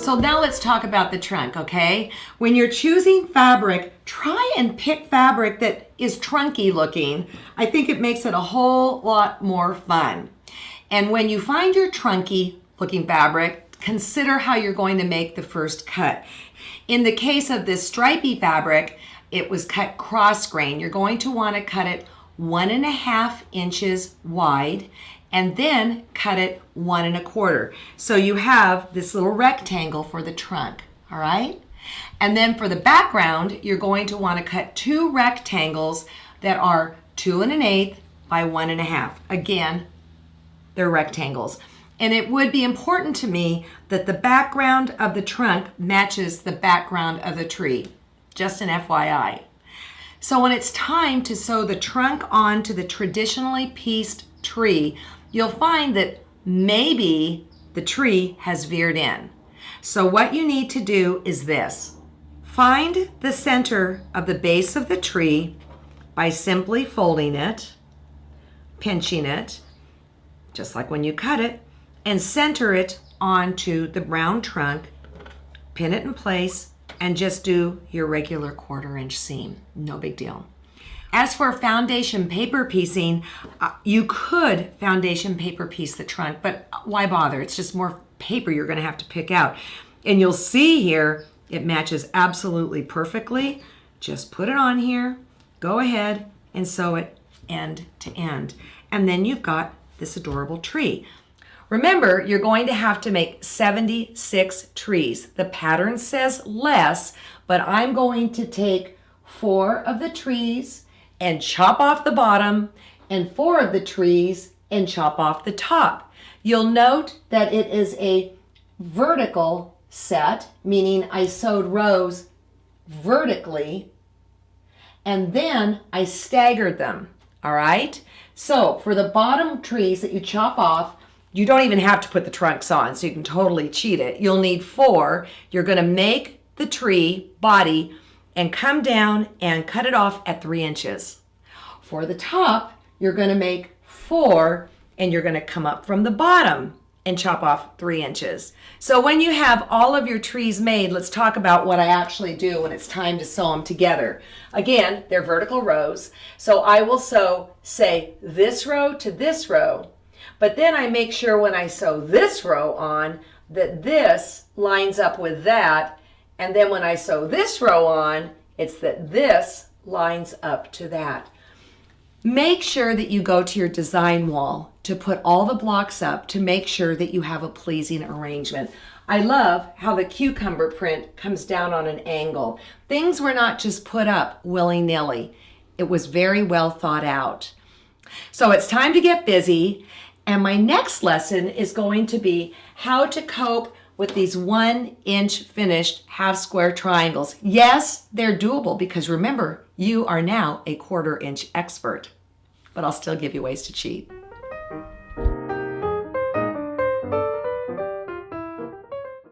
So now let's talk about the trunk, okay? When you're choosing fabric, try and pick fabric that is trunky looking. I think it makes it a whole lot more fun. And when you find your trunky looking fabric, consider how you're going to make the first cut. In the case of this stripy fabric, it was cut cross grain. You're going to want to cut it 1.5 inches wide and then cut it 1 1/4. So you have this little rectangle for the trunk, all right? And then for the background, you're going to want to cut 2 rectangles that are 2 1/8 by 1 1/2. Again, they're rectangles. And it would be important to me that the background of the trunk matches the background of the tree. Just an FYI. So when it's time to sew the trunk onto the traditionally pieced tree, you'll find that maybe the tree has veered in. So what you need to do is this. Find the center of the base of the tree by simply folding it, pinching it, just like when you cut it, and center it onto the brown trunk, pin it in place, and just do your regular 1/4 inch seam. No big deal. As for foundation paper piecing, you could foundation paper piece the trunk, but why bother? It's just more paper you're going to have to pick out. And you'll see here, it matches absolutely perfectly. Just put it on here, go ahead and sew it end to end. And then you've got this adorable tree. Remember, you're going to have to make 76 trees. The pattern says less, but I'm going to take 4 of the trees and chop off the bottom, and 4 of the trees and chop off the top. You'll note that it is a vertical set, meaning I sewed rows vertically, and then I staggered them, all right? So for the bottom trees that you chop off, you don't even have to put the trunks on, so you can totally cheat it. You'll need 4. You're gonna make the tree body and come down and cut it off at 3 inches. For the top, you're gonna make 4 and you're gonna come up from the bottom and chop off 3 inches. So when you have all of your trees made, let's talk about what I actually do when it's time to sew them together. Again, they're vertical rows. So I will sew, say, this row to this row, but then I make sure when I sew this row on that this lines up with that, and then when I sew this row on, it's that this lines up to that. Make sure that you go to your design wall to put all the blocks up to make sure that you have a pleasing arrangement. I love how the cucumber print comes down on an angle. Things were not just put up willy-nilly. It was very well thought out. So it's time to get busy, and my next lesson is going to be how to cope with these 1 inch finished half square triangles. Yes, they're doable because remember, you are now a 1/4 inch expert, but I'll still give you ways to cheat.